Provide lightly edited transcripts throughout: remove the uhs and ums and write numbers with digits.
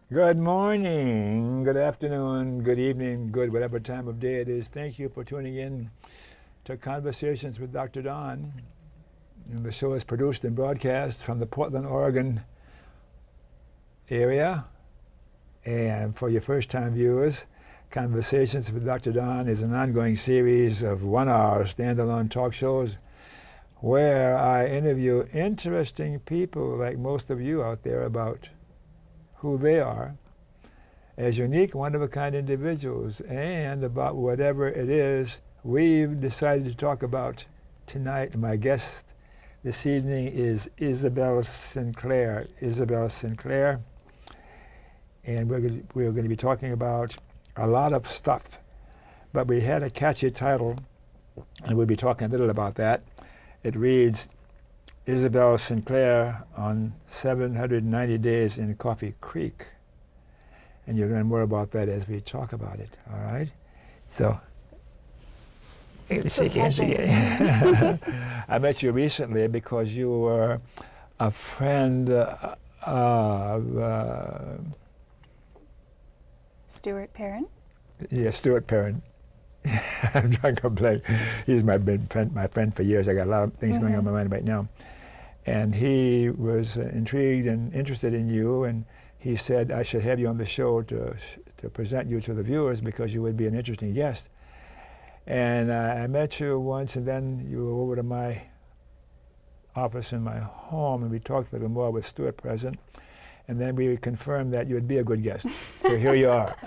Good morning, good afternoon, good evening, good whatever time of day it is. Thank you for tuning in to Conversations with Dr. Don. And the show is produced and broadcast from the Portland, Oregon area. And for your first-time viewers, Conversations with Dr. Don is an ongoing series of one-hour standalone talk shows where I interview interesting people like most of you out there about who they are as unique, one-of-a-kind individuals, and about whatever it is we've decided to talk about tonight. My guest this evening is Isabelle Sinclair. Isabelle Sinclair, and we're going to be talking about a lot of stuff, but we had a catchy title, and we'll be talking a little about that. It reads, Isabelle Sinclair on 790 Days in Coffee Creek. And you'll learn more about that as we talk about it, all right? So, I met you recently because you were a friend of... Stuart Perrin? Yeah, Stuart Perrin. I'm trying to complain. He's my friend for years. I got a lot of things going on in my mind right now. And he was intrigued and interested in you, and he said I should have you on the show to present you to the viewers because you would be an interesting guest. And I met you once, and then you were over to my office in my home, and we talked a little more with Stuart present. And then we confirmed that you would be a good guest. So here you are.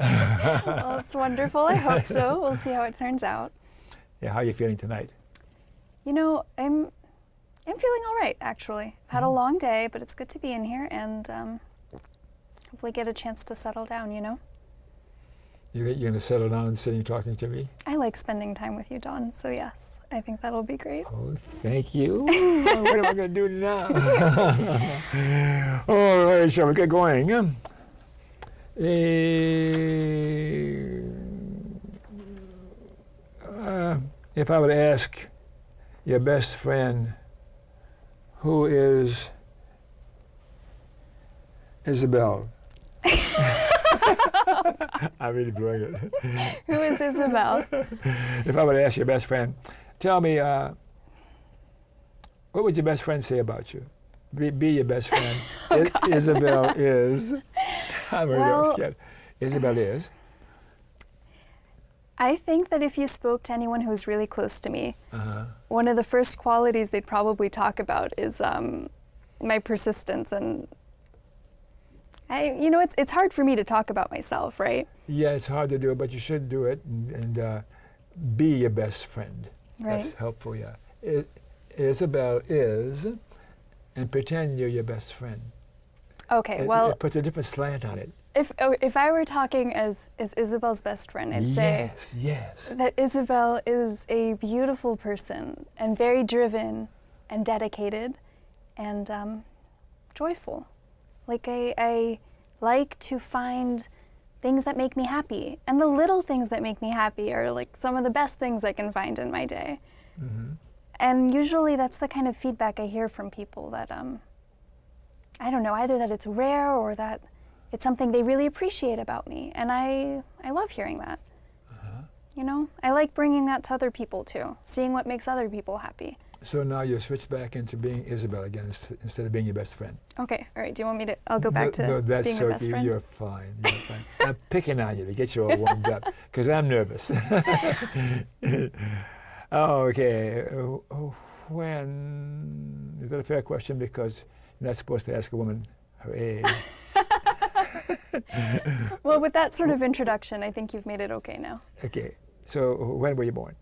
Well, it's wonderful. I hope so. We'll see how it turns out. Yeah, how are you feeling tonight? You know, I'm feeling all right, actually. I've had a long day, but it's good to be in here and hopefully get a chance to settle down, you know? You're going to settle down sitting talking to me? I like spending time with you, Dawn, so yes, I think that'll be great. Oh, thank you. What am I going to do now? All right, shall we get going? If I would ask your best friend, who is Isabelle? I'm really blowing it. Who is Isabelle? If I would ask your best friend, tell me, what would your best friend say about you? Be your best friend. Isabelle is. I'm really scared. Isabelle is. I think that if you spoke to anyone who's really close to me, one of the first qualities they'd probably talk about is my persistence. And it's hard for me to talk about myself, right? Yeah, it's hard to do it, but you should do it and be your best friend. Right. That's helpful, yeah. Isabelle is, and pretend you're your best friend. Okay, well... It puts a different slant on it. If I were talking as Isabelle's best friend, I'd say that Isabelle is a beautiful person and very driven and dedicated and joyful. Like I like to find things that make me happy, and the little things that make me happy are like some of the best things I can find in my day. Mm-hmm. And usually that's the kind of feedback I hear from people that I don't know, either that it's rare or that it's something they really appreciate about me, and I love hearing that. You know, I like bringing that to other people too, seeing what makes other people happy. So now you're switched back into being Isabelle again instead of being your best friend. Okay, all right. Do you want me to? I'll go back to being your best friend. You're fine. You're fine. I'm picking on you to get you all warmed up because I'm nervous. Okay. When is that a fair question? Because you're not supposed to ask a woman her age. Well, with that sort of introduction, I think you've made it okay now. Okay. So when were you born?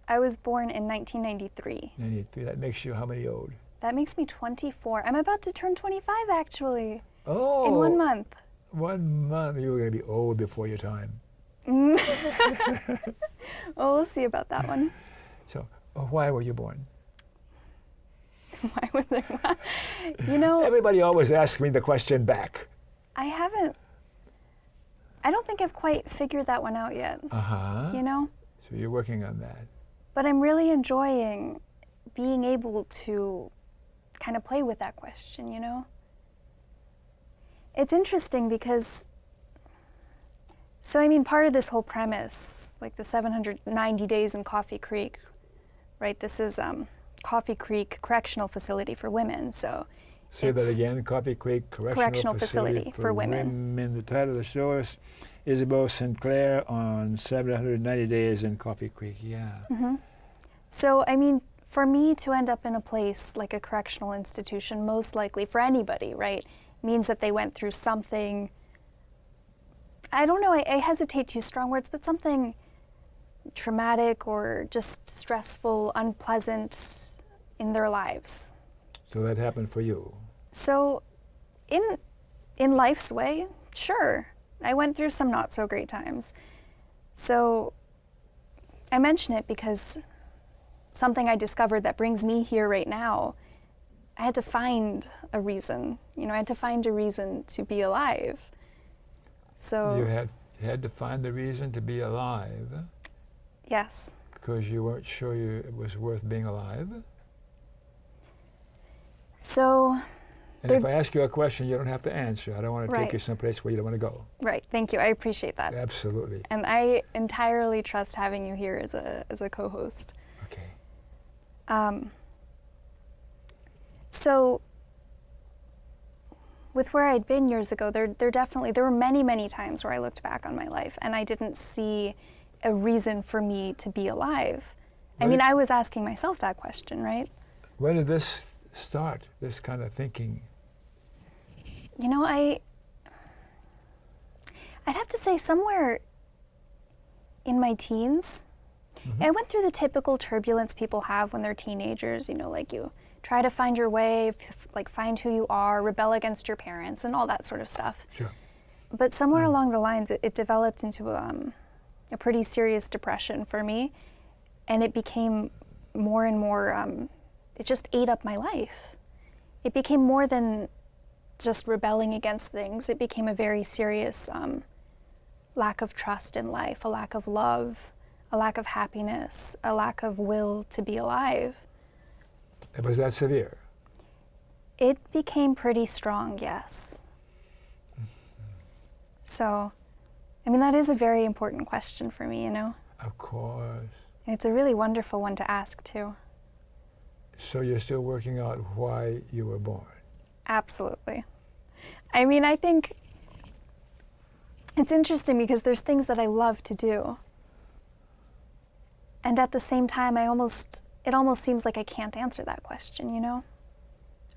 I was born in 1993. 93. That makes you how many old? That makes me 24. I'm about to turn 25, actually. Oh. In 1 month. 1 month. You were going to be old before your time. Well, we'll see about that one. So, why were you born? Why was I? You know. Everybody always asks me the question back. I don't think I've quite figured that one out yet. You know? So you're working on that. But I'm really enjoying being able to kind of play with that question, you know? It's interesting because So, I mean, part of this whole premise, like the 790 days in Coffee Creek, right? This is Coffee Creek Correctional Facility for women. So, say that again. Coffee Creek Correctional Facility for women. The title of the show is Isabelle Sinclair on 790 Days in Coffee Creek. Yeah. Mm-hmm. So, I mean, for me to end up in a place like a correctional institution, most likely for anybody, right, means that they went through something. I don't know, I hesitate to use strong words, but something traumatic or just stressful, unpleasant in their lives. So that happened for you? So in life's way, sure. I went through some not so great times. So I mention it because something I discovered that brings me here right now, I had to find a reason. You know, I had to find a reason to be alive. So you had to find a reason to be alive? Yes. Because you weren't sure it was worth being alive? So and if I ask you a question, you don't have to answer. I don't want to right. take you someplace where you don't want to go. Right. Thank you. I appreciate that. Absolutely. And I entirely trust having you here as a co-host. Okay. So with where I'd been years ago, there were many times where I looked back on my life and I didn't see a reason for me to be alive. I mean, I was asking myself that question, right? When did this start, this kind of thinking? You know, I'd have to say somewhere in my teens. Mm-hmm. I went through the typical turbulence people have when they're teenagers, you know, like you try to find your way, like find who you are, rebel against your parents, and all that sort of stuff. Sure. But somewhere along the lines, it developed into a pretty serious depression for me, and it became more and more, it just ate up my life. It became more than just rebelling against things. It became a very serious lack of trust in life, a lack of love, a lack of happiness, a lack of will to be alive. Was that severe? It became pretty strong, yes. So, I mean, that is a very important question for me, you know? Of course. And it's a really wonderful one to ask, too. So you're still working out why you were born? Absolutely. I mean, I think it's interesting because there's things that I love to do. And at the same time, it almost seems like I can't answer that question, you know?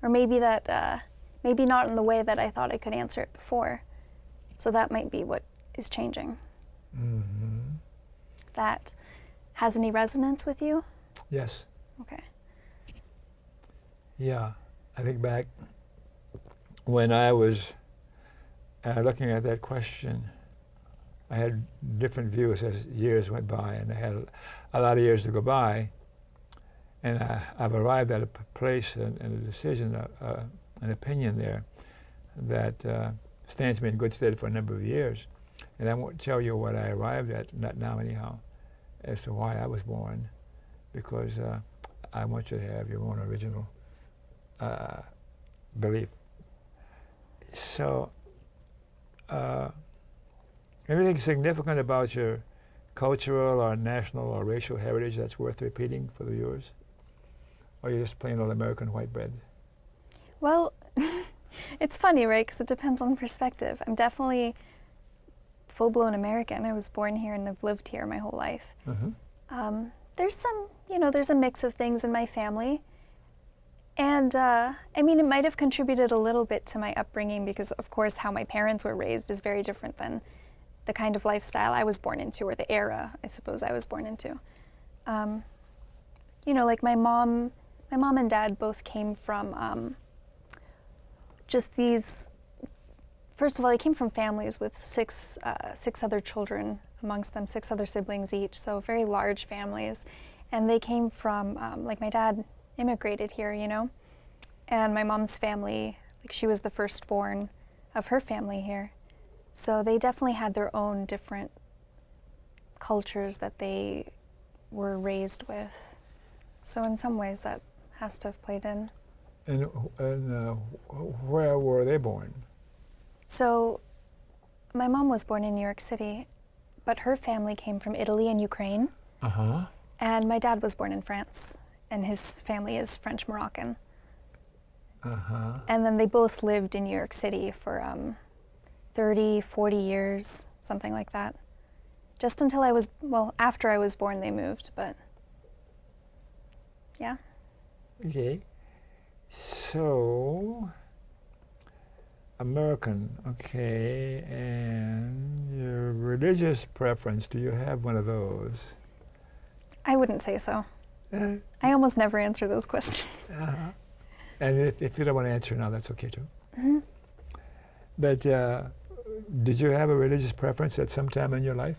Or maybe maybe not in the way that I thought I could answer it before. So that might be what is changing. Mm-hmm. That has any resonance with you? Yes. Okay. Yeah, I think back when I was looking at that question, I had different views as years went by, and I had a lot of years to go by, and I've arrived at a place and a decision, an opinion there that stands me in good stead for a number of years. And I won't tell you what I arrived at, not now anyhow, as to why I was born, because I want you to have your own original belief. So, anything significant about your cultural or national or racial heritage that's worth repeating for the viewers? Or are you just plain old American white bread? Well, it's funny, right? Because it depends on perspective. I'm definitely full-blown American. I was born here and I've lived here my whole life. Mm-hmm. There's some, there's a mix of things in my family. And I mean, it might have contributed a little bit to my upbringing because, of course, how my parents were raised is very different than the kind of lifestyle I was born into, or the era, I suppose, I was born into. Like my mom and dad both came from just these. First of all, they came from families with six other children amongst them, 6 other siblings each, so very large families. And they came from, like my dad immigrated here, and my mom's family, like she was the firstborn of her family here. So they definitely had their own different cultures that they were raised with. So in some ways that has to have played in. And where were they born? So my mom was born in New York City, but her family came from Italy and Ukraine. Uh-huh. And my dad was born in France, and his family is French-Moroccan. Uh-huh. And then they both lived in New York City for 30, 40 years, something like that. Just until after I was born they moved, but yeah. Okay. So, American, okay, and your religious preference, do you have one of those? I wouldn't say so. I almost never answer those questions. Uh-huh. And if you don't want to answer now, that's okay too. Mm-hmm. But did you have a religious preference at some time in your life?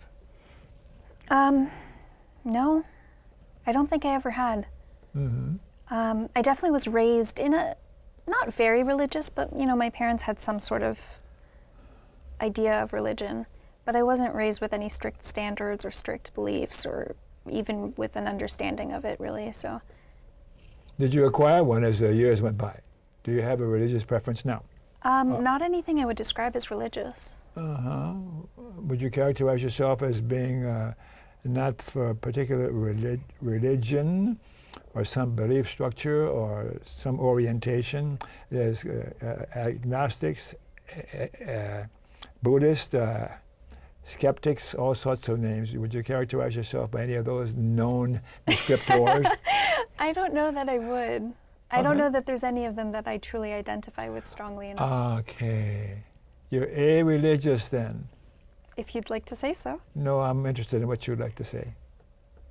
No, I don't think I ever had. Mm-hmm. I definitely was raised in a, not very religious, but my parents had some sort of idea of religion, but I wasn't raised with any strict standards or strict beliefs or even with an understanding of it, really, so. Did you acquire one as the years went by? Do you have a religious preference now? Not anything I would describe as religious. Uh-huh. Would you characterize yourself as being not for a particular religion or some belief structure or some orientation? There's agnostics, Buddhist, skeptics, all sorts of names. Would you characterize yourself by any of those known descriptors? I don't know that I would. I don't know that there's any of them that I truly identify with strongly enough. Okay. You're a-religious then? If you'd like to say so. No, I'm interested in what you'd like to say.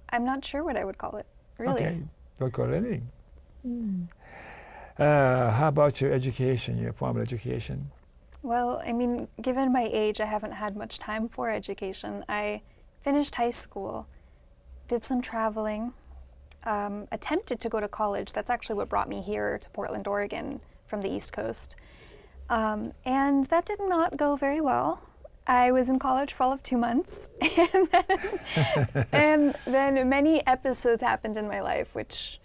I'm not sure what I would call it, really. Okay, don't call it anything. How about your education, your formal education? Well, I mean, given my age, I haven't had much time for education. I finished high school, did some traveling, attempted to go to college. That's actually what brought me here to Portland, Oregon from the East Coast. And that did not go very well. I was in college for all of 2 months. And then many episodes happened in my life, which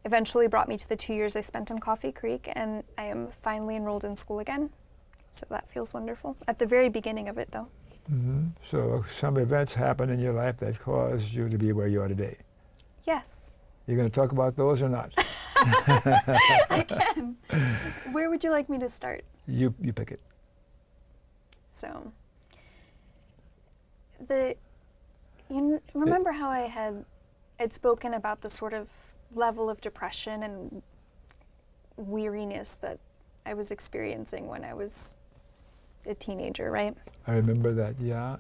eventually brought me to the 2 years I spent in Coffee Creek, and I am finally enrolled in school again. So that feels wonderful. At the very beginning of it, though. Mm-hmm. So some events happened in your life that caused you to be where you are today. Yes. You're going to talk about those or not? I can. Where would you like me to start? You pick it. So, remember how I'd spoken about the sort of level of depression and weariness that I was experiencing when I was a teenager, right? I remember that, yeah.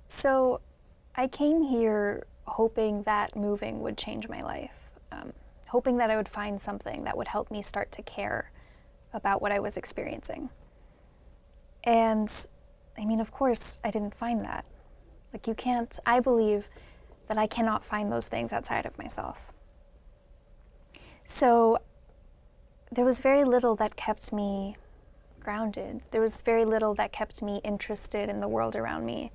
So I came here hoping that moving would change my life, hoping that I would find something that would help me start to care about what I was experiencing. And I mean, of course, I didn't find that. Like, I believe that I cannot find those things outside of myself. So there was very little that kept me grounded. There was very little that kept me interested in the world around me.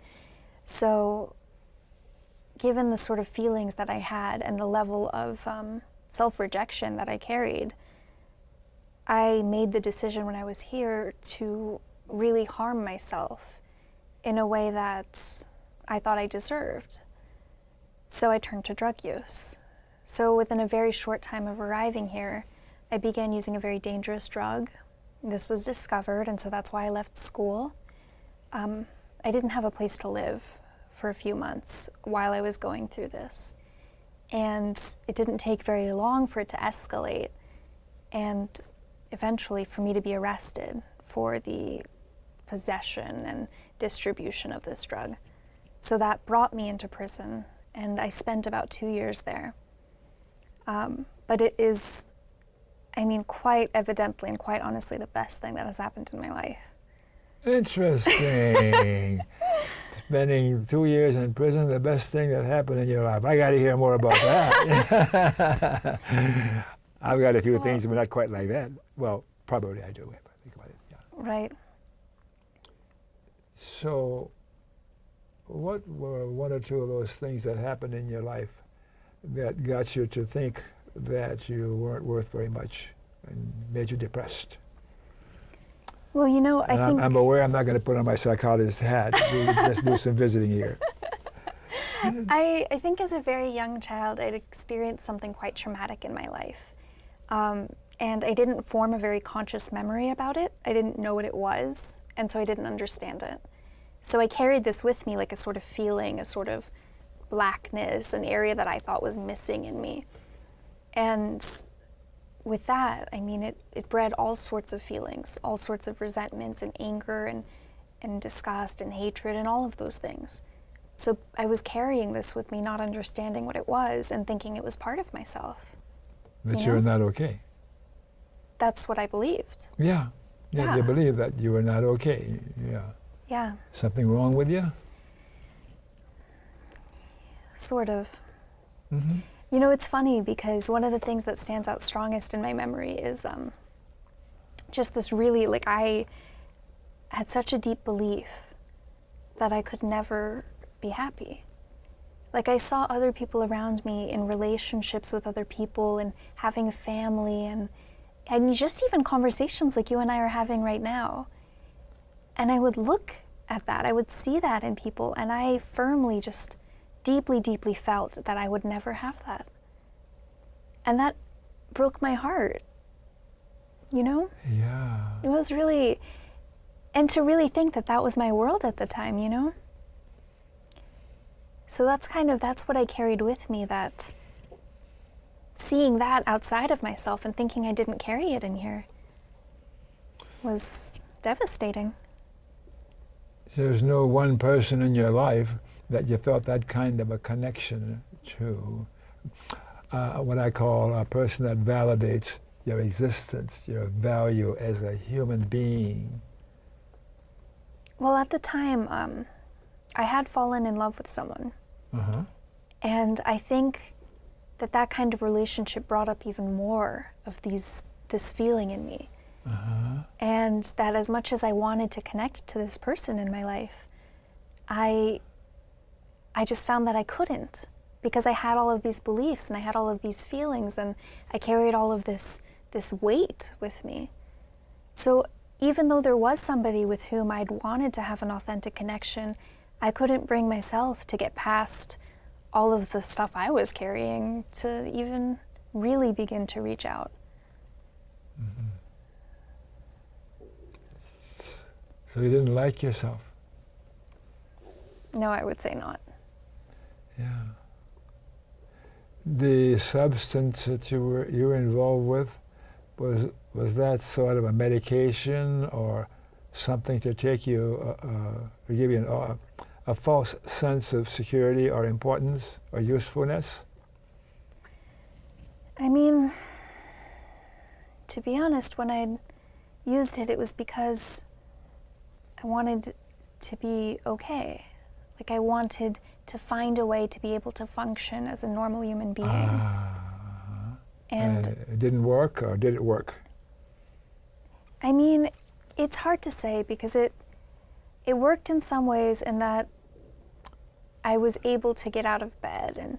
So given the sort of feelings that I had and the level of self-rejection that I carried, I made the decision when I was here to really harm myself in a way that I thought I deserved. So I turned to drug use. So within a very short time of arriving here, I began using a very dangerous drug. This was discovered, and so that's why I left school. I didn't have a place to live for a few months while I was going through this. And it didn't take very long for it to escalate, and eventually for me to be arrested for the possession and distribution of this drug. So that brought me into prison, and I spent about 2 years there. But it is, I mean, quite evidently and quite honestly the best thing that has happened in my life. Interesting. Spending 2 years in prison, the best thing that happened in your life. I got to hear more about that. I've got a few things, but not quite like that. Well, probably I do, if I think about it. Yeah. Right. So, what were one or two of those things that happened in your life that got you to think that you weren't worth very much and made you depressed? Well, you know, I think... I'm aware I'm not going to put on my psychologist hat. Let's do some visiting here. I think as a very young child, I'd experienced something quite traumatic in my life. And I didn't form a very conscious memory about it. I didn't know what it was, and so I didn't understand it. So I carried this with me like a sort of feeling, a sort of blackness, an area that I thought was missing in me. And with that, I mean, it bred all sorts of feelings, all sorts of resentments and anger and disgust and hatred and all of those things. So I was carrying this with me, not understanding what it was and thinking it was part of myself. That you were not okay. That's what I believed. Yeah. You believe that you were not okay. Yeah. Something wrong with you? Sort of. Mm-hmm. You know, it's funny because one of the things that stands out strongest in my memory is just this really, like, I had such a deep belief that I could never be happy. Like, I saw other people around me in relationships with other people and having a family and just even conversations like you and I are having right now. And I would look at that, I would see that in people, and I firmly just deeply, deeply felt that I would never have that. And that broke my heart, you know? Yeah. It was really, and to really think that that was my world at the time, you know? So that's what I carried with me, that seeing that outside of myself and thinking I didn't carry it in here was devastating. There's no one person in your life that you felt that kind of a connection to. What I call a person that validates your existence, your value as a human being. Well, at the time, I had fallen in love with someone. Uh-huh. And I think that kind of relationship brought up even more of this feeling in me. Uh-huh. And that as much as I wanted to connect to this person in my life, I just found that I couldn't, because I had all of these beliefs and I had all of these feelings and I carried all of this weight with me. So even though there was somebody with whom I'd wanted to have an authentic connection, I couldn't bring myself to get past all of the stuff I was carrying to even really begin to reach out. Mm-hmm. So you didn't like yourself? No, I would say not. Yeah. The substance that you were involved with, was that sort of a medication or something to take you, to give you a false sense of security or importance or usefulness? I mean, to be honest, when I used it, it was because I wanted to be okay. Like, I wanted to find a way to be able to function as a normal human being. And it didn't work, or did it work? I mean, it's hard to say, because it worked in some ways in that I was able to get out of bed and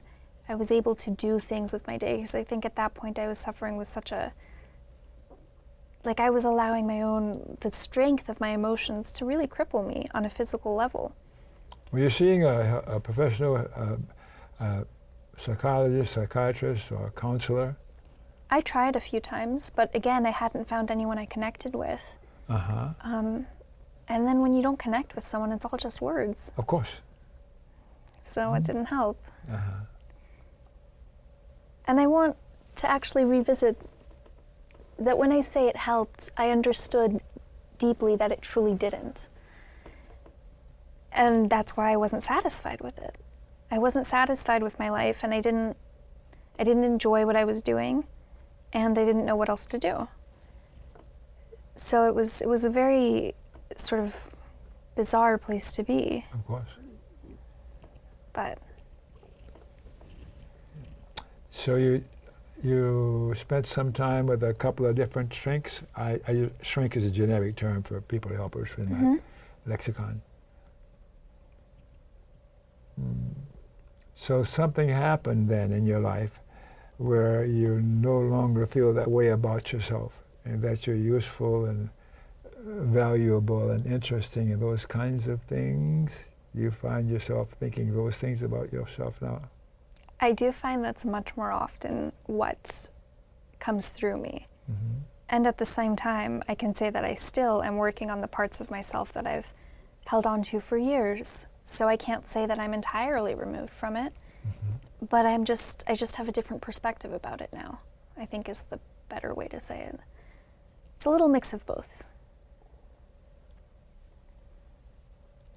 I was able to do things with my day, because I think at that point I was suffering with such a, like, I was allowing the strength of my emotions to really cripple me on a physical level. Were you seeing a professional psychologist, psychiatrist, or counselor? I tried a few times, but again, I hadn't found anyone I connected with. Uh-huh. And then when you don't connect with someone, it's all just words. Of course. So it didn't help. Uh-huh. And I want to actually revisit that when I say it helped, I understood deeply that it truly didn't. And that's why I wasn't satisfied with it. I wasn't satisfied with my life, and I didn't enjoy what I was doing, and I didn't know what else to do. So it was a very sort of bizarre place to be. Of course. But so you spent some time with a couple of different shrinks. Shrink is a generic term for people helpers in that lexicon. So something happened then in your life where you no longer feel that way about yourself, and that you're useful and valuable and interesting and those kinds of things? You find yourself thinking those things about yourself now? I do find that's much more often what comes through me. Mm-hmm. And at the same time, I can say that I still am working on the parts of myself that I've held on to for years. So I can't say that I'm entirely removed from it, Mm-hmm. but I just have a different perspective about it now, I think is the better way to say it. It's a little mix of both.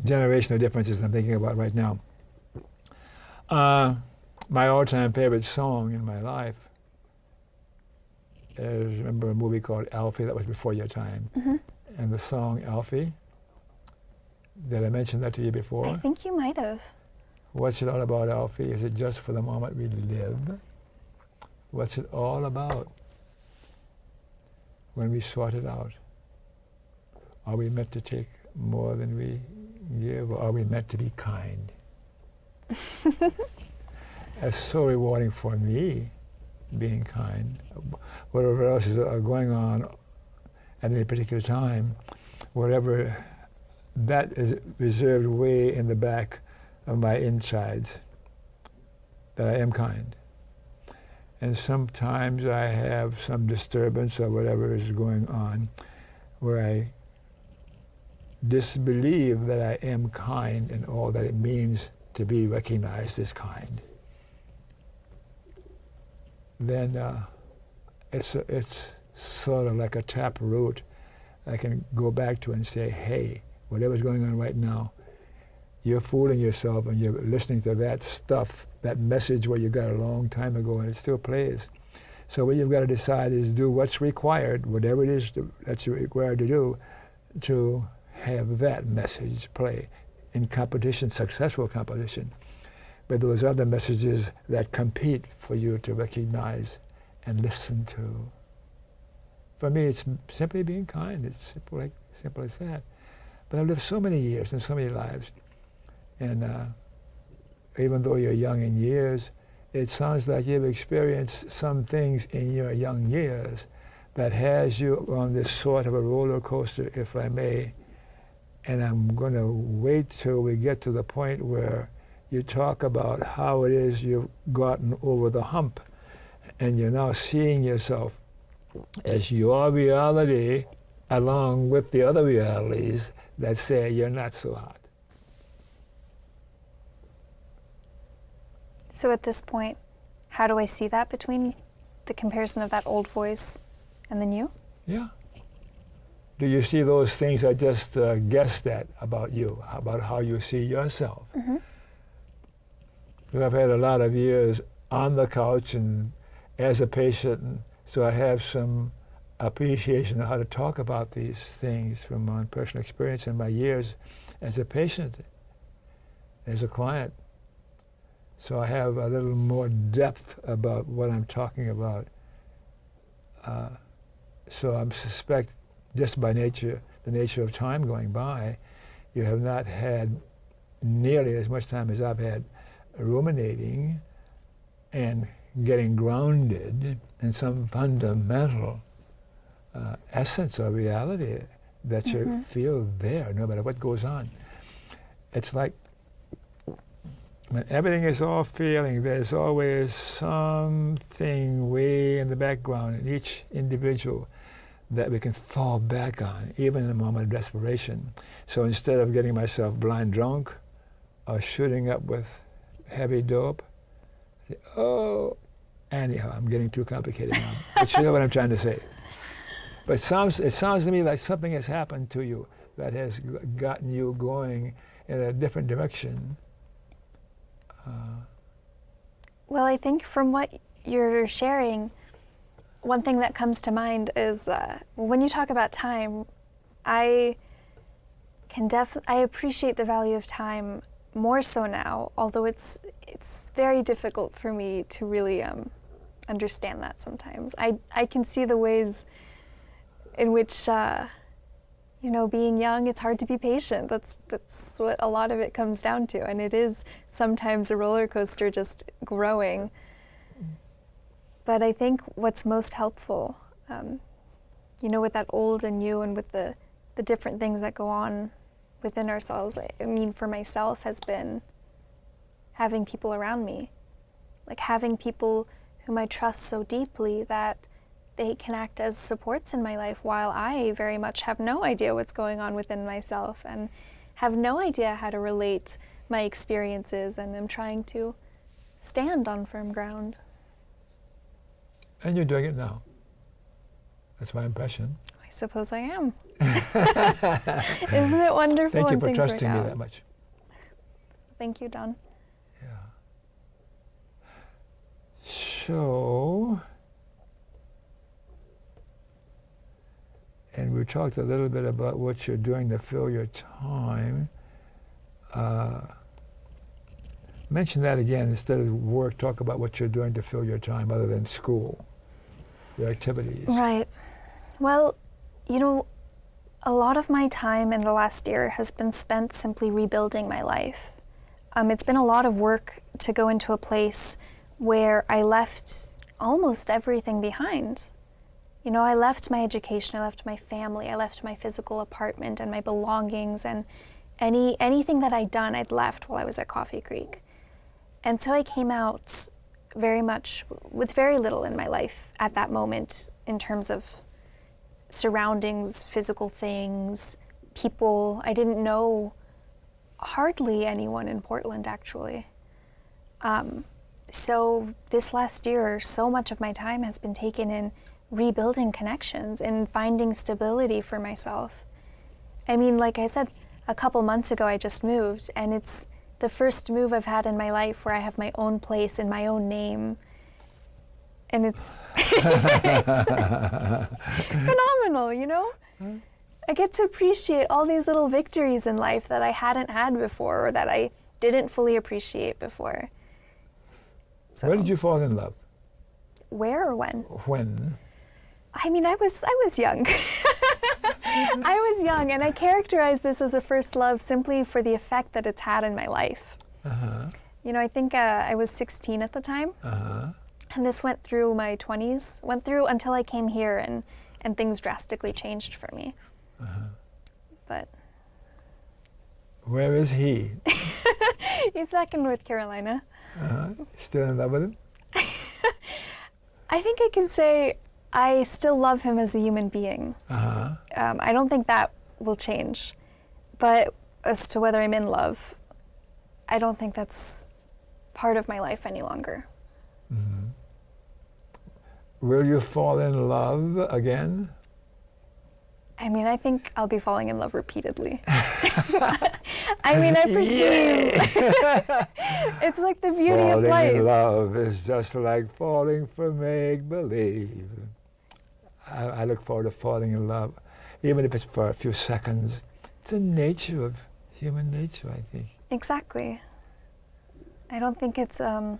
Generational differences I'm thinking about right now. My all-time favorite song in my life is, remember a movie called Alfie? That was before your time. Mm-hmm. And the song Alfie, did I mention that to you before? I think you might have. What's it all about, Alfie? Is it just for the moment we live? What's it all about when we sort it out? Are we meant to take more than we give, or are we meant to be kind? It's so rewarding for me, being kind. Whatever else is going on at any particular time, whatever, that is reserved way in the back of my insides, that I am kind. And sometimes I have some disturbance or whatever is going on where I disbelieve that I am kind and all that it means to be recognized as kind. Then it's sort of like a tap root I can go back to and say, hey, whatever's going on right now, you're fooling yourself and you're listening to that stuff, that message where you got a long time ago and it still plays. So what you've got to decide is do what's required, whatever it is that's required to do, to have that message play in competition, successful competition. But those other messages that compete for you to recognize and listen to. For me, it's simply being kind. It's simple as that. But I've lived so many years and so many lives. And even though you're young in years, it sounds like you've experienced some things in your young years that has you on this sort of a roller coaster, if I may. And I'm going to wait till we get to the point where you talk about how it is you've gotten over the hump and you're now seeing yourself as your reality along with the other realities that say you're not so hot. So at this point, how do I see that between the comparison of that old voice and the new? Yeah. Do you see those things I just guessed at about you, about how you see yourself? Mm-hmm. Because I've had a lot of years on the couch and as a patient, so I have some appreciation of how to talk about these things from my personal experience in my years as a patient, as a client. So I have a little more depth about what I'm talking about. So I suspect, just by nature, the nature of time going by, you have not had nearly as much time as I've had ruminating and getting grounded in some fundamental essence or reality that you feel there, no matter what goes on. It's like when everything is all failing, there's always something way in the background in each individual that we can fall back on, even in a moment of desperation. So instead of getting myself blind drunk or shooting up with heavy dope, I say, oh, anyhow, I'm getting too complicated now. But you know what I'm trying to say. But it sounds to me like something has happened to you that has gotten you going in a different direction. Well, I think from what you're sharing, one thing that comes to mind is when you talk about time, I appreciate the value of time more so now, although it's very difficult for me to really understand that sometimes. I can see the ways in which being young, it's hard to be patient. That's what a lot of it comes down to, and it is sometimes a roller coaster just growing. But I think what's most helpful, with that old and new and with the the different things that go on within ourselves. I mean, for myself has been having people around me, like having people whom I trust so deeply that they can act as supports in my life while I very much have no idea what's going on within myself and have no idea how to relate my experiences, and am trying to stand on firm ground. And you're doing it now. That's my impression. I suppose I am. Isn't it wonderful? Thank you when for things trusting work me out? that much. Thank you, Don. Yeah. So, and we talked a little bit about what you're doing to fill your time. Mention that again. Instead of work, talk about what you're doing to fill your time other than school, your activities. Right. Well, you know, a lot of my time in the last year has been spent simply rebuilding my life. It's been a lot of work to go into a place where I left almost everything behind. You know, I left my education, I left my family, I left my physical apartment and my belongings, and anything that I'd done, I'd left while I was at Coffee Creek. And so I came out very much with very little in my life at that moment in terms of surroundings, physical things, people. I didn't know hardly anyone in Portland, actually. So this last year, so much of my time has been taken in rebuilding connections and finding stability for myself. I mean, like I said, a couple months ago I just moved, and it's the first move I've had in my life where I have my own place in my own name. And it's, it's phenomenal, you know? I get to appreciate all these little victories in life that I hadn't had before, or that I didn't fully appreciate before. So, Where did you fall in love? where or when? When? I mean, I was young. I was young, and I characterize this as a first love simply for the effect that it's had in my life. Uh-huh. You know, I think I was 16 at the time. Uh-huh. And this went through my 20s, went through until I came here, and things drastically changed for me. Uh-huh. But Where is he? he's back in North Carolina. Uh-huh. Still in love with him? I think I can say I still love him as a human being. Uh-huh. I don't think that will change. But as to whether I'm in love, I don't think that's part of my life any longer. Mm-hmm. Will you fall in love again? I mean, I think I'll be falling in love repeatedly. I mean, I perceive it's like the beauty of life. Falling in love is just like falling for make-believe. I look forward to falling in love, even if it's for a few seconds. It's the nature of human nature, I think. Exactly. I don't think it's, I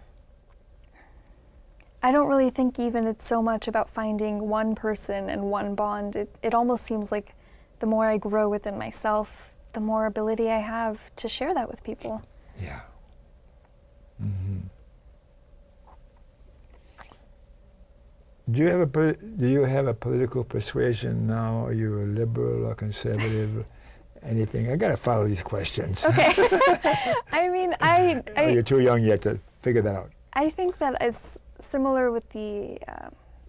don't really think even it's so much about finding one person and one bond. It almost seems like the more I grow within myself, the more ability I have to share that with people. Yeah. Mm-hmm. Do you have a political persuasion now? Are you a liberal or conservative? Anything? I gotta follow these questions. Okay. I mean, You're too young yet to figure that out. I think that is similar with the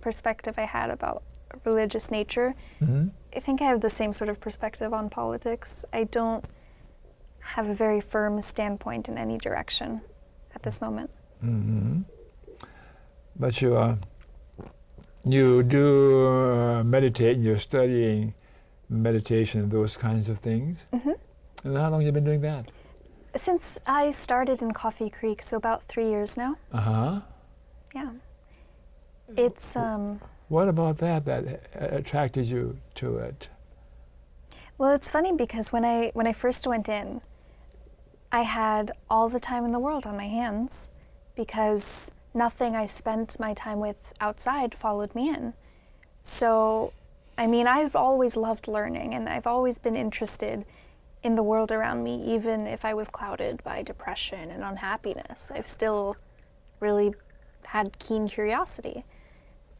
perspective I had about religious nature. Mm-hmm. I think I have the same sort of perspective on politics. I don't have a very firm standpoint in any direction at this moment. Mm-hmm. But you do meditate, and you're studying meditation and those kinds of things. Mm-hmm. And how long have you been doing that? Since I started in Coffee Creek, so about 3 years now. Uh-huh. Yeah. It's What about that attracted you to it? well, it's funny because when I first went in, I had all the time in the world on my hands because nothing I spent my time with outside followed me in. So, I mean, I've always loved learning, and I've always been interested in the world around me, even if I was clouded by depression and unhappiness. I've still really had keen curiosity.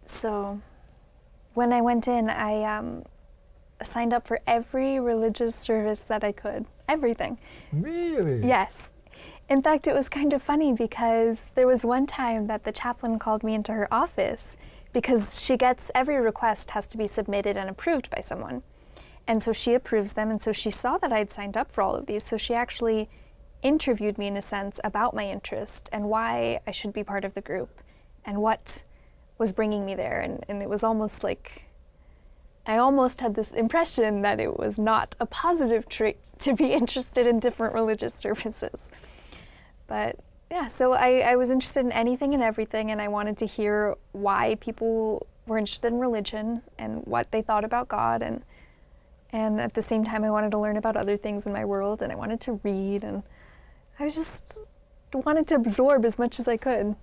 So when I went in, signed up for every religious service that I could. Everything. Really? Yes. In fact, it was kind of funny because there was one time that the chaplain called me into her office because she gets every request has to be submitted and approved by someone. And so she approves them, and so she saw that I'd signed up for all of these, so she actually interviewed me in a sense about my interest and why I should be part of the group and what was bringing me there. And it was almost like I almost had this impression that it was not a positive trait to be interested in different religious services. But yeah, so I was interested in anything and everything, and I wanted to hear why people were interested in religion and what they thought about God, and at the same time I wanted to learn about other things in my world, and I wanted to read, and I was just wanted to absorb as much as I could.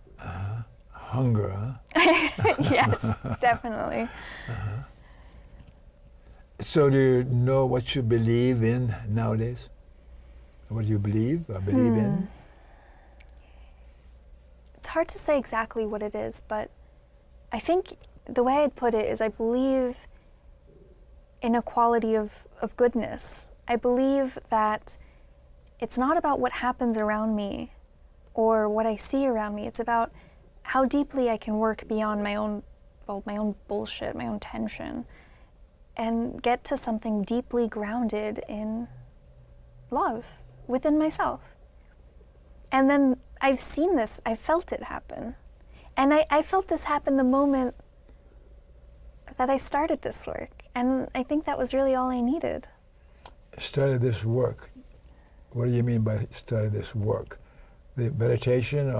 Hunger, huh? Yes, definitely. So do you know what you believe in nowadays? What do you believe or believe in? It's hard to say exactly what it is, but I think the way I'd put it is I believe in a quality of goodness. I believe that it's not about what happens around me or what I see around me. It's about how deeply I can work beyond my own bullshit, my own tension, and get to something deeply grounded in love within myself. And then I've seen this, I felt it happen. And I felt this happen the moment that I started this work. And I think that was really all I needed. Started this work. What do you mean by started this work? The meditation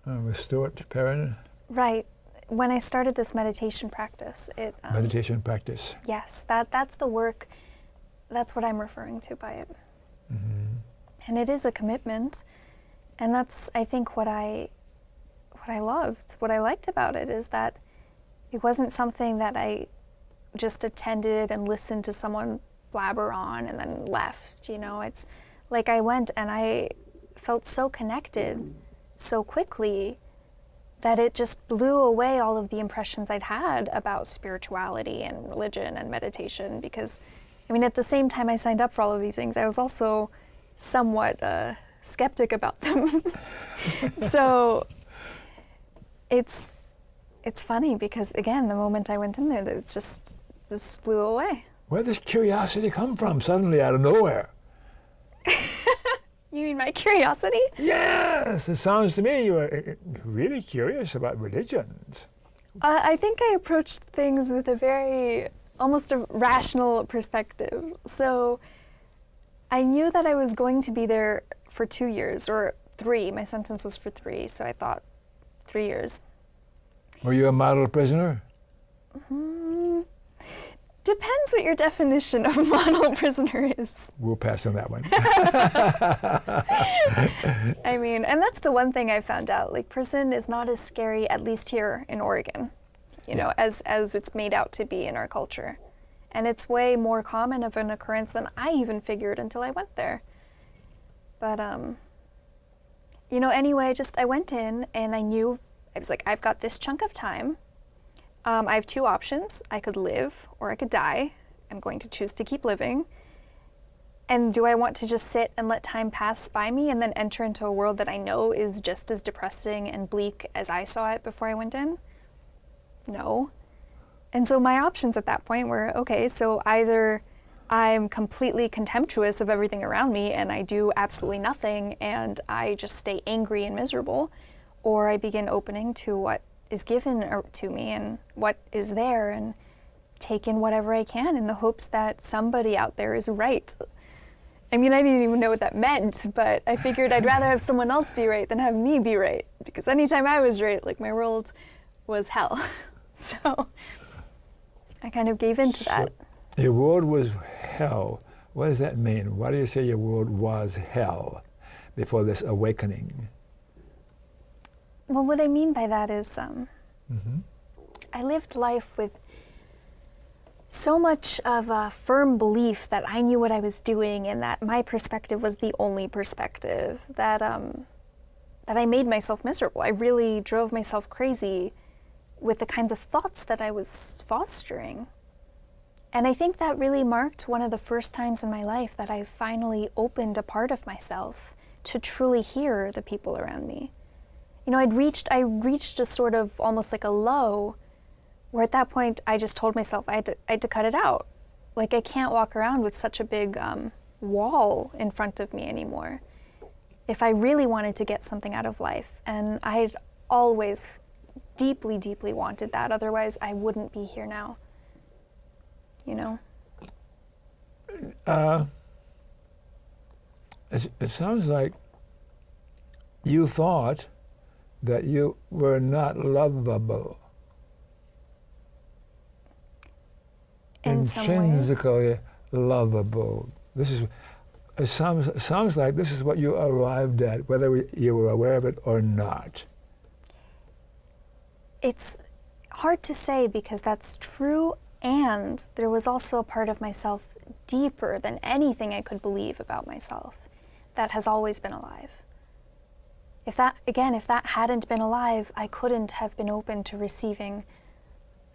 with Stuart Perrin? Right. When I started this meditation practice, meditation practice. Yes, that's the work. That's what I'm referring to by it. Mm-hmm. And it is a commitment, and that's, I think, what I loved, what I liked about it is that it wasn't something that I just attended and listened to someone blabber on and then left, you know. It's like I went and I felt so connected so quickly that it just blew away all of the impressions I'd had about spirituality and religion and meditation, because, I mean, at the same time I signed up for all of these things, I was also somewhat skeptic about them. So it's funny because, again, the moment I went in there, it just blew away. Where does curiosity come from suddenly out of nowhere? You mean my curiosity? Yes, it sounds to me you were really curious about religions. I think I approached things with a almost a rational perspective. So I knew that I was going to be there for 2 years, or 3. My sentence was for 3, so I thought 3 years. Were you a model prisoner? Depends what your definition of model prisoner is. We'll pass on that one. I mean, and that's the one thing I found out. Like, prison is not as scary, at least here in Oregon, you know, as it's made out to be in our culture. And it's way more common of an occurrence than I even figured until I went there. But, you know, anyway, I went in and I knew, I was like, I've got this chunk of time. I have 2 options. I could live or I could die. I'm going to choose to keep living. And do I want to just sit and let time pass by me and then enter into a world that I know is just as depressing and bleak as I saw it before I went in? No. And so my options at that point were, okay, so either I'm completely contemptuous of everything around me and I do absolutely nothing and I just stay angry and miserable, or I begin opening to what is given to me and what is there and take in whatever I can in the hopes that somebody out there is right. I mean, I didn't even know what that meant, but I figured I'd rather have someone else be right than have me be right, because anytime I was right, like, my world was hell. So I kind of gave in to that. Your world was hell. What does that mean? Why do you say your world was hell before this awakening? Well, what I mean by that is I lived life with so much of a firm belief that I knew what I was doing and that my perspective was the only perspective, that I made myself miserable. I really drove myself crazy with the kinds of thoughts that I was fostering. And I think that really marked one of the first times in my life that I finally opened a part of myself to truly hear the people around me. You know, I reached a sort of almost like a low where at that point I just told myself I had to cut it out. Like, I can't walk around with such a big wall in front of me anymore if I really wanted to get something out of life. And I had always deeply, deeply wanted that. Otherwise, I wouldn't be here now. You know? It sounds like you thought that you were not lovable. In some ways. Intrinsically lovable. It sounds like this is what you arrived at, whether you were aware of it or not. It's hard to say because that's true, and there was also a part of myself deeper than anything I could believe about myself that has always been alive. If that hadn't been alive, I couldn't have been open to receiving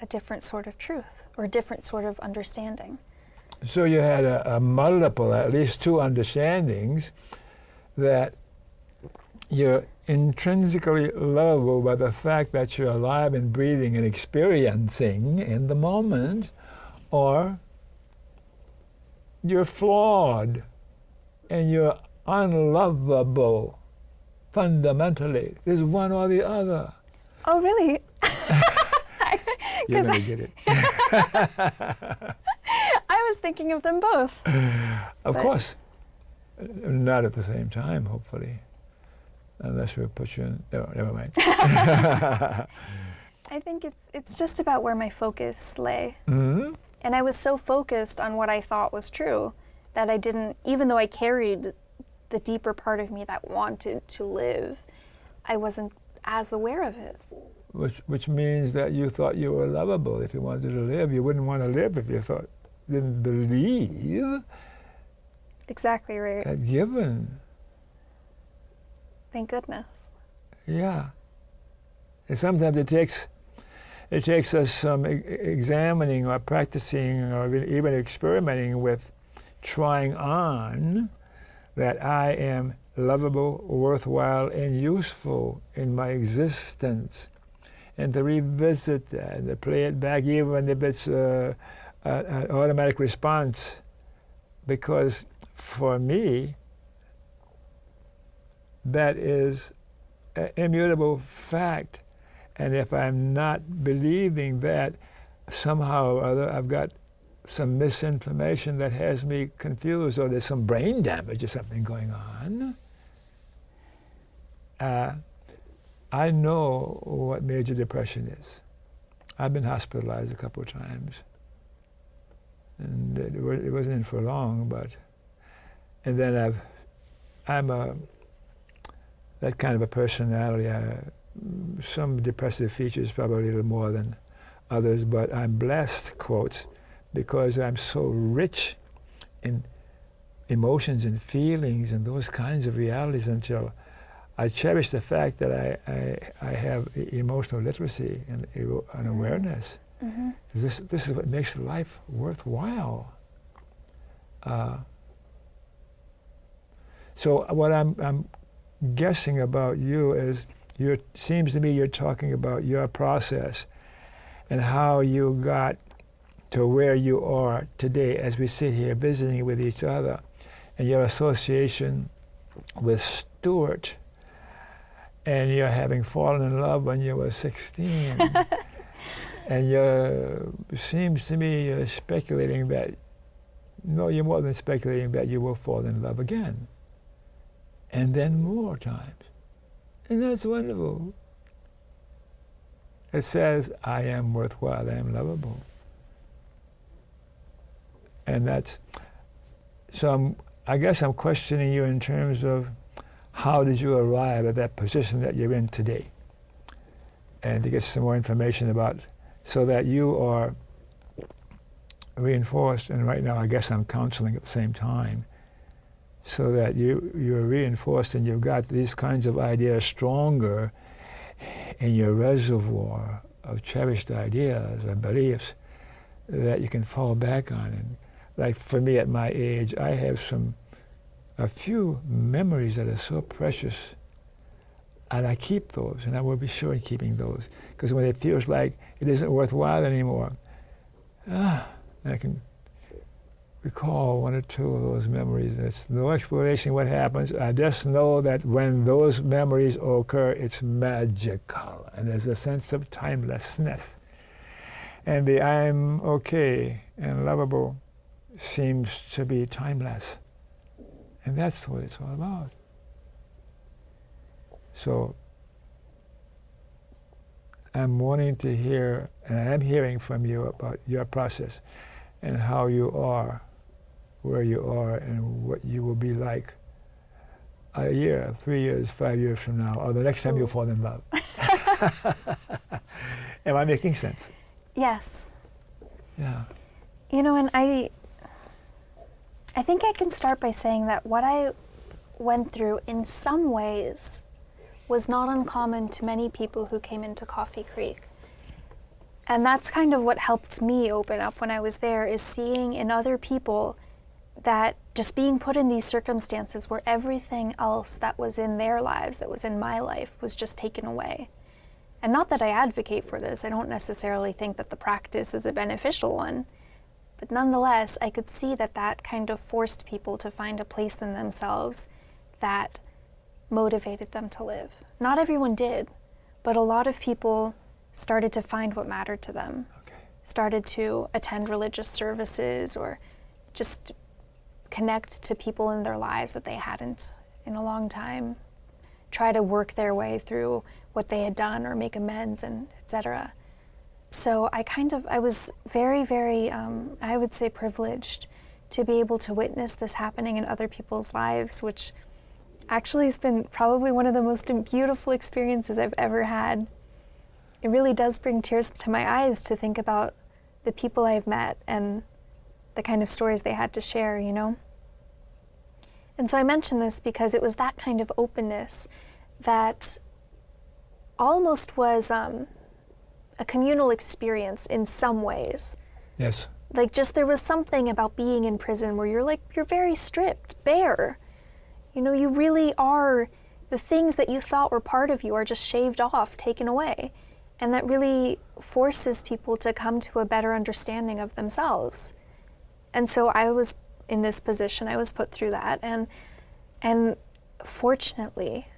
a different sort of truth or a different sort of understanding. So you had a multiple, at least two understandings that you're intrinsically lovable by the fact that you're alive and breathing and experiencing in the moment, or you're flawed and you're unlovable fundamentally. There's one or the other. Oh, really? You're going to get it. I was thinking of them both. Of course. Not at the same time, hopefully. Unless we put you in... No, never mind. I think it's just about where my focus lay. Mm-hmm. And I was so focused on what I thought was true that I didn't, even though I carried the deeper part of me that wanted to live, I wasn't as aware of it. Which means that you thought you were lovable. If you wanted to live, you wouldn't want to live if you didn't believe. Exactly right. That given. Thank goodness. Yeah. And sometimes it takes us some examining or practicing or even experimenting with trying on that I am lovable, worthwhile, and useful in my existence. And to revisit that and to play it back even if it's an automatic response. Because for me, that is an immutable fact. And if I'm not believing that, somehow or other I've got some misinformation that has me confused, or there's some brain damage or something going on. I know what major depression is. I've been hospitalized a couple of times. And it wasn't in for long, and then I'm that kind of a personality. Some depressive features, probably a little more than others, but I'm blessed, quotes, because I'm so rich in emotions and feelings and those kinds of realities until I cherish the fact that I have emotional literacy and awareness. Mm-hmm. This is what makes life worthwhile. So what I'm guessing about you is seems to me you're talking about your process and how you got to where you are today as we sit here visiting with each other, and your association with Stuart, and you're having fallen in love when you were 16. And seems to me you're speculating that, no, you're more than speculating that you will fall in love again. And then more times. And that's wonderful. It says, I am worthwhile, I am lovable. And I guess I'm questioning you in terms of how did you arrive at that position that you're in today? And to get some more information about, so that you are reinforced, and right now I guess I'm counseling at the same time, so that you're reinforced and you've got these kinds of ideas stronger in your reservoir of cherished ideas and beliefs that you can fall back on. And like for me at my age, I have a few memories that are so precious, and I keep those, and I will be sure in keeping those, because when it feels like it isn't worthwhile anymore, I can recall one or two of those memories. There's no explanation what happens. I just know that when those memories occur, it's magical, and there's a sense of timelessness. And the I'm okay and lovable seems to be timeless. And that's what it's all about. So I'm wanting to hear, and I am hearing from you about your process and how you are, where you are, and what you will be like a year, 3 years, 5 years from now, or the next time you fall in love. Am I making sense? Yes. Yeah. You know, and I think I can start by saying that what I went through in some ways was not uncommon to many people who came into Coffee Creek. And that's kind of what helped me open up when I was there, is seeing in other people that just being put in these circumstances where everything else that was in their lives, that was in my life, was just taken away. And not that I advocate for this, I don't necessarily think that the practice is a beneficial one, but nonetheless, I could see that that kind of forced people to find a place in themselves that motivated them to live. Not everyone did, but a lot of people started to find what mattered to them, started to attend religious services or just connect to people in their lives that they hadn't in a long time, try to work their way through what they had done or make amends, and etc. So I was very, very, I would say, privileged to be able to witness this happening in other people's lives, which actually has been probably one of the most beautiful experiences I've ever had. It really does bring tears to my eyes to think about the people I've met and the kind of stories they had to share, you know? And so I mention this because it was that kind of openness that almost was a communal experience in some ways. Yes. Like, just there was something about being in prison where you're very stripped, bare. You know, you really are, the things that you thought were part of you are just shaved off, taken away. And that really forces people to come to a better understanding of themselves. And so I was in this position, I was put through that. And fortunately,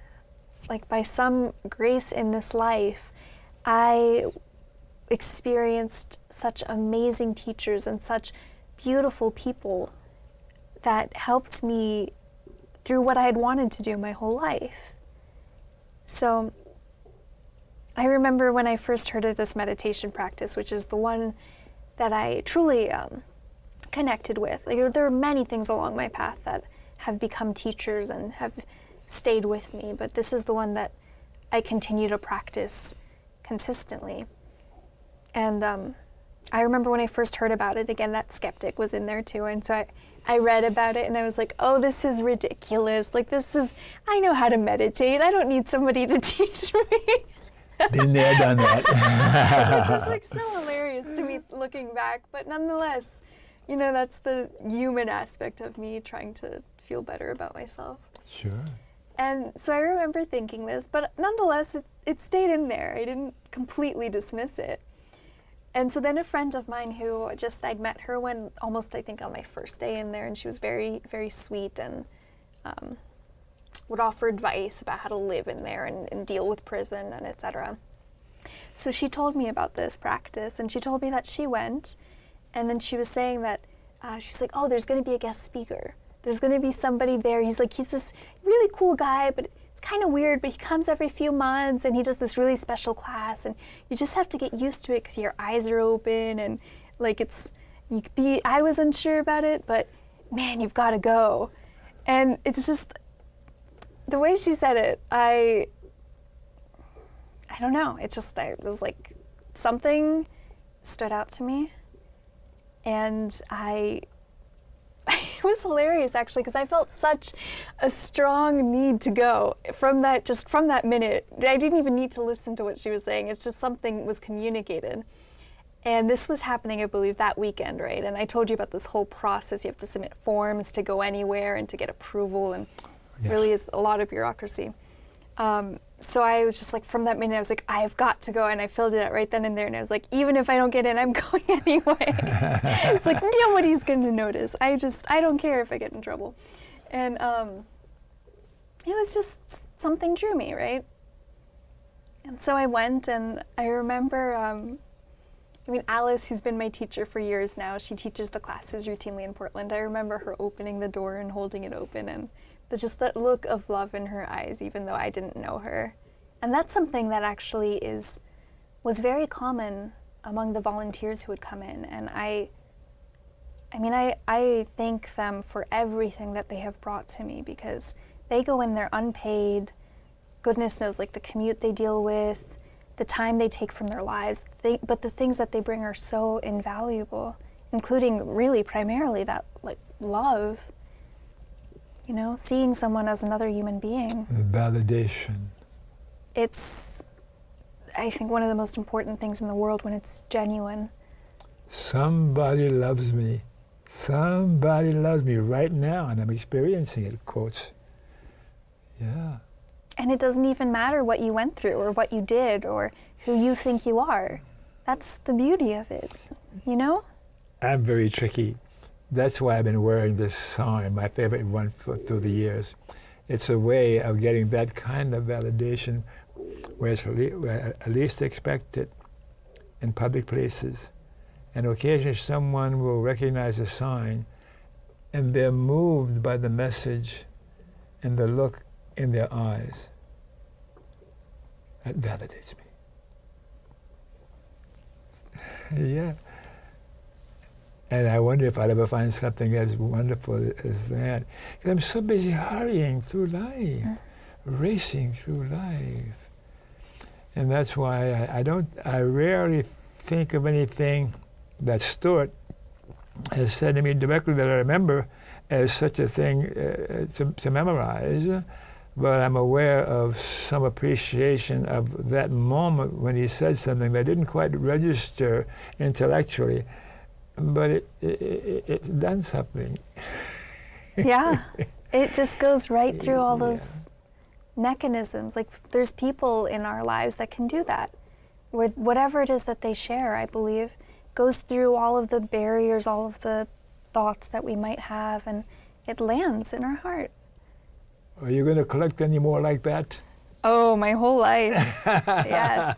like by some grace in this life, I experienced such amazing teachers and such beautiful people that helped me through what I had wanted to do my whole life. So I remember when I first heard of this meditation practice, which is the one that I truly connected with. Like, there are many things along my path that have become teachers and have stayed with me, but this is the one that I continue to practice consistently. And I remember when I first heard about it, again, that skeptic was in there too, and so I read about it and I was like, oh, this is ridiculous. Like, I know how to meditate. I don't need somebody to teach me. Been there, done that. It's just like so hilarious to me looking back, but nonetheless, you know, that's the human aspect of me trying to feel better about myself. Sure. And so I remember thinking this, but nonetheless, it stayed in there. I didn't completely dismiss it. And so then a friend of mine who I'd met her when almost, I think, on my first day in there, and she was very, very sweet and would offer advice about how to live in there and deal with prison and etc. So she told me about this practice, and she told me that she went, and then she was saying that, she's like, oh, there's going to be a guest speaker. There's going to be somebody there. He's this really cool guy, but it's kind of weird, but he comes every few months, and he does this really special class, and you just have to get used to it because your eyes are open, and like I was unsure about it, but man, you've got to go. And it's just, the way she said it, I don't know, it was like something stood out to me, and it was hilarious actually, because I felt such a strong need to go from that minute. I didn't even need to listen to what she was saying. It's just something was communicated. And this was happening, I believe, that weekend, right? And I told you about this whole process. You have to submit forms to go anywhere and to get approval, and really is a lot of bureaucracy. So I was just like, from that minute, I was like, I've got to go. And I filled it out right then and there. And I was like, even if I don't get in, I'm going anyway. It's like, nobody's going to notice. I don't care if I get in trouble. And it was just something drew me, right? And so I went, and I remember, Alice, who's been my teacher for years now, she teaches the classes routinely in Portland. I remember her opening the door and holding it open, and just that look of love in her eyes, even though I didn't know her. And that's something that actually was very common among the volunteers who would come in. And I thank them for everything that they have brought to me, because they go in there unpaid. Goodness knows, like the commute they deal with, the time they take from their lives, but the things that they bring are so invaluable, including really primarily that like love, seeing someone as another human being. Validation. It's, I think, one of the most important things in the world when it's genuine. Somebody loves me. Somebody loves me right now, and I'm experiencing it, quotes. Yeah. And it doesn't even matter what you went through or what you did or who you think you are. That's the beauty of it, I'm very tricky. That's why I've been wearing this song, my favorite one through the years. It's a way of getting that kind of validation where it's least expected in public places. And occasionally someone will recognize a sign, and they're moved by the message and the look in their eyes. That validates me. Yeah. And I wonder if I'd ever find something as wonderful as that. Because I'm so busy hurrying through life, racing through life. And that's why I rarely think of anything that Stuart has said to me directly that I remember as such a thing to memorize, but I'm aware of some appreciation of that moment when he said something that didn't quite register intellectually, but it done something. Yeah, it just goes right through all those mechanisms. Like, there's people in our lives that can do that, where whatever it is that they share, I believe, goes through all of the barriers, all of the thoughts that we might have, and it lands in our heart. Are you going to collect any more like that? Oh, my whole life. Yes.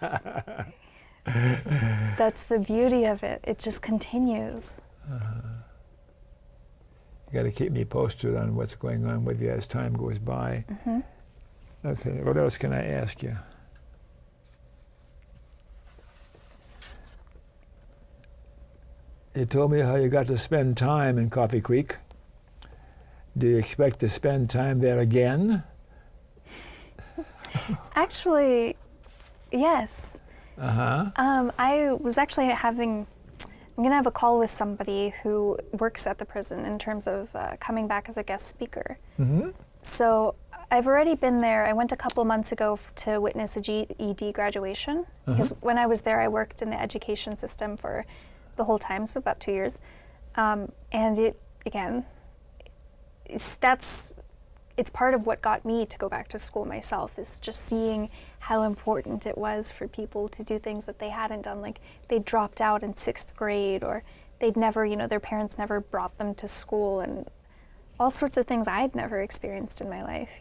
That's the beauty of it. It just continues. You got to keep me posted on what's going on with you as time goes by. Mm-hmm. Okay, what else can I ask you? You told me how you got to spend time in Coffee Creek. Do you expect to spend time there again? Actually, yes. I was actually I'm going to have a call with somebody who works at the prison in terms of coming back as a guest speaker. Mm-hmm. So I've already been there. I went a couple months ago to witness a GED graduation, because when I was there, I worked in the education system for the whole time, so about 2 years. And it, again, it's part of what got me to go back to school myself, is just seeing how important it was for people to do things that they hadn't done. Like, they dropped out in 6th grade, or they'd never, their parents never brought them to school, and all sorts of things I'd never experienced in my life,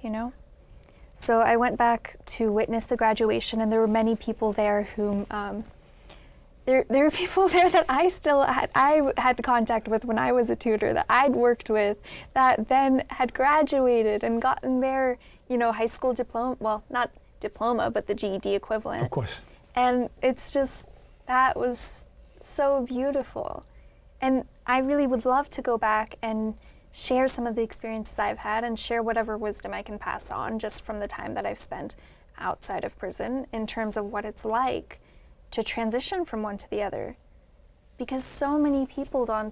So I went back to witness the graduation, and there were many people there whom, there were people there that I had contact with when I was a tutor, that I'd worked with, that then had graduated and gotten their, high school diploma, well, not diploma, but the GED equivalent. Of course. And it's just, that was so beautiful. And I really would love to go back and share some of the experiences I've had, and share whatever wisdom I can pass on just from the time that I've spent outside of prison, in terms of what it's like to transition from one to the other. Because so many people, Don,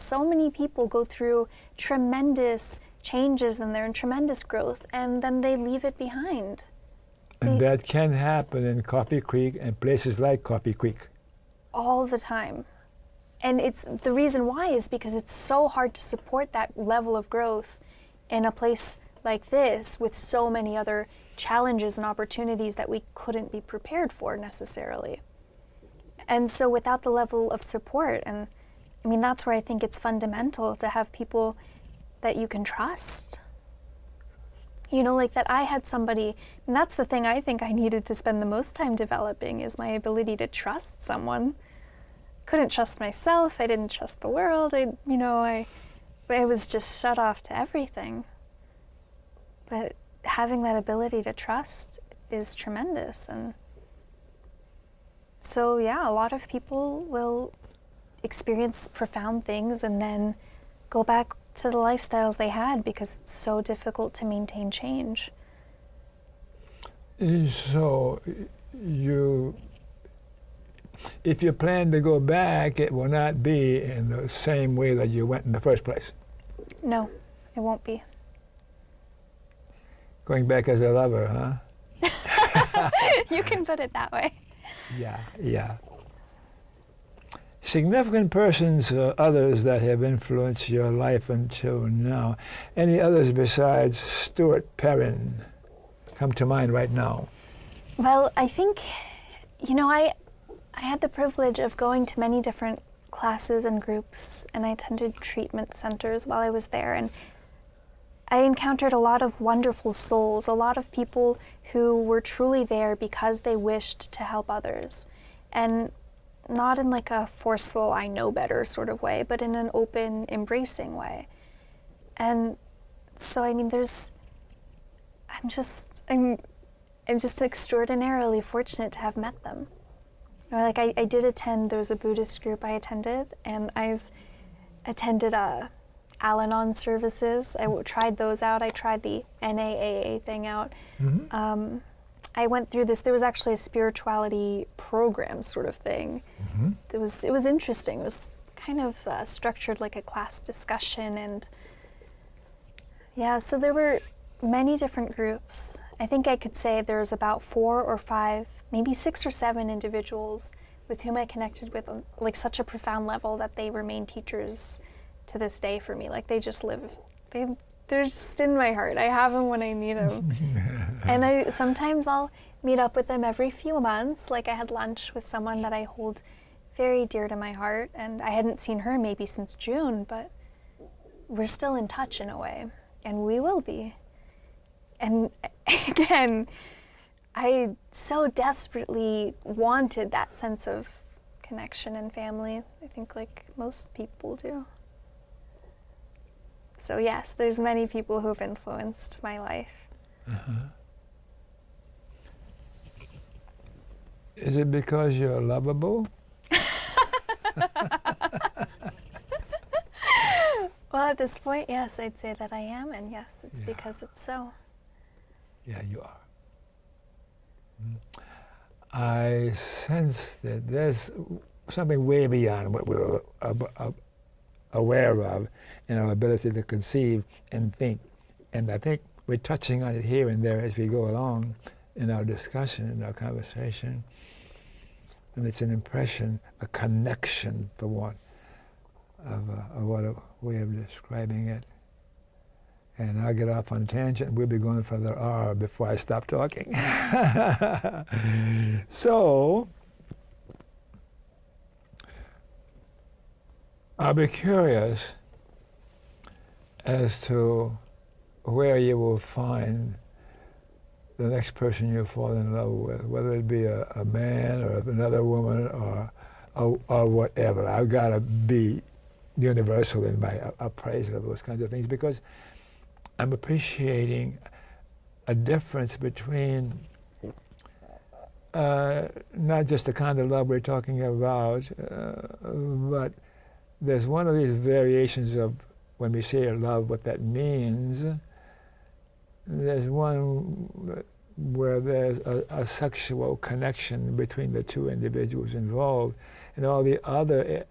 go through tremendous changes in there and tremendous growth, and then they leave it behind. And that can happen in Coffee Creek and places like Coffee Creek. All the time. And it's the reason why is because it's so hard to support that level of growth in a place like this with so many other challenges and opportunities that we couldn't be prepared for necessarily. And so without the level of support, and I mean, that's where I think it's fundamental to have people that you can trust. You know, like that I had somebody, and that's the thing I think I needed to spend the most time developing, is my ability to trust someone. Couldn't trust myself, I didn't trust the world, I was just shut off to everything. But having that ability to trust is tremendous. And so yeah, a lot of people will experience profound things and then go back to the lifestyles they had because it's so difficult to maintain change. So if you plan to go back, it will not be in the same way that you went in the first place. No, it won't be. Going back as a lover, huh? You can put it that way. Yeah. Significant persons, others that have influenced your life until now. Any others besides Stuart Perrin come to mind right now? Well, I think, I had the privilege of going to many different classes and groups, and I attended treatment centers while I was there, and I encountered a lot of wonderful souls, a lot of people who were truly there because they wished to help others. And not in like a forceful, I know better sort of way, but in an open, embracing way. And so, I mean, I'm just extraordinarily fortunate to have met them. Like I did attend, there was a Buddhist group I attended, and I've attended Al-Anon services. I tried those out. I tried the NAAA thing out. Mm-hmm. I went through this. There was actually a spirituality program sort of thing. Mm-hmm. It was interesting. It was kind of structured like a class discussion, and yeah. So there were many different groups. I think I could say there's about 4 or 5, maybe 6 or 7 individuals with whom I connected with on like such a profound level that they remain teachers to this day for me. Like they just live, they're just in my heart. I have them when I need them. And sometimes I'll meet up with them every few months. Like I had lunch with someone that I hold very dear to my heart, and I hadn't seen her maybe since June, but we're still in touch in a way, and we will be. And again, I so desperately wanted that sense of connection and family, I think like most people do. So yes, there's many people who have influenced my life. Uh-huh. Is it because you're lovable? Well, at this point, yes, I'd say that I am, and yes, it's because it's so. Yeah, you are. I sense that there's something way beyond what we're aware of in our ability to conceive and think. And I think we're touching on it here and there as we go along in our discussion, in our conversation. And it's an impression, a connection, for want of what a way of describing it. And I'll get off on a tangent, and we'll be going for the hour before I stop talking. So, I'll be curious as to where you will find the next person you fall in love with, whether it be a man or another woman or whatever. I've got to be universal in my appraisal of those kinds of things, because I'm appreciating a difference between not just the kind of love we're talking about, but there's one of these variations of when we say love, what that means. There's one where there's a sexual connection between the two individuals involved, and all the other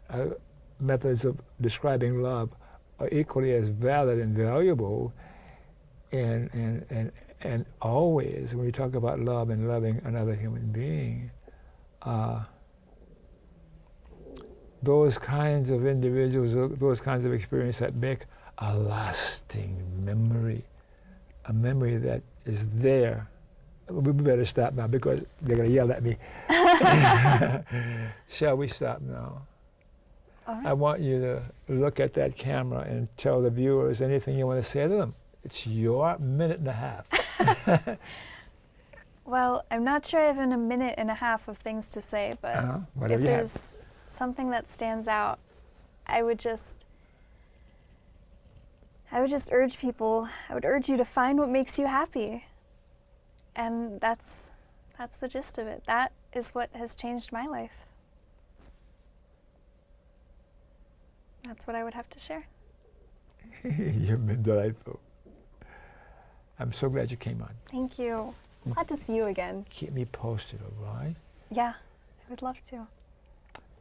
methods of describing love are equally as valid and valuable. And always, when we talk about love and loving another human being, those kinds of individuals, those kinds of experiences that make a lasting memory, a memory that is there. We better stop now because they're going to yell at me. Shall we stop now? All right. I want you to look at that camera and tell the viewers anything you want to say to them. It's your minute and a half. Well, I'm not sure I have a minute and a half of things to say, but whatever if you have. there's something that stands out, I would just urge people, I would urge you to find what makes you happy. And that's the gist of it. That is what has changed my life. That's what I would have to share. You've been delightful. I'm so glad you came on. Thank you. Glad to see you again. Keep me posted, all right? Yeah, I would love to.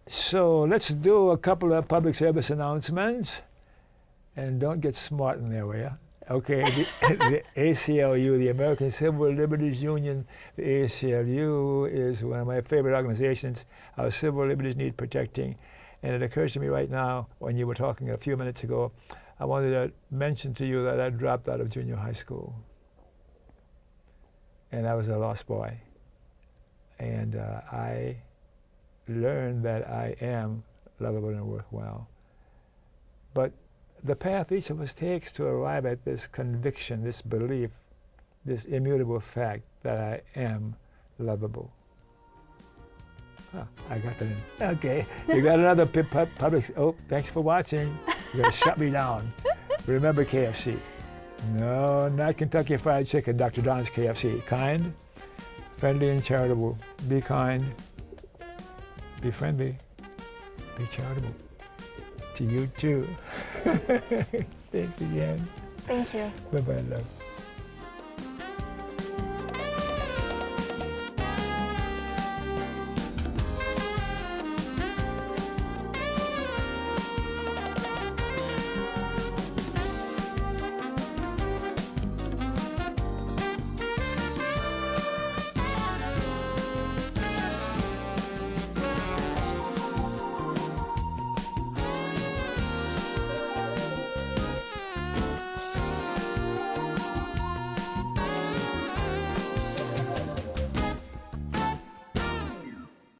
So let's do a couple of public service announcements. And don't get smart in there, will you? Okay, the ACLU, the American Civil Liberties Union, the ACLU is one of my favorite organizations. Our civil liberties need protecting. And it occurs to me right now, when you were talking a few minutes ago, I wanted to mention to you that I dropped out of junior high school. And I was a lost boy. And I learned that I am lovable and worthwhile. But the path each of us takes to arrive at this conviction, this belief, this immutable fact that I am lovable. Oh, I got that in. Okay, you got another public. Oh, thanks for watching. You're going to shut me down. Remember KFC. No, not Kentucky Fried Chicken, Dr. Don's KFC. Kind, friendly, and charitable. Be kind, be friendly, be charitable. To you too. Thanks again. Thank you. Bye-bye, love.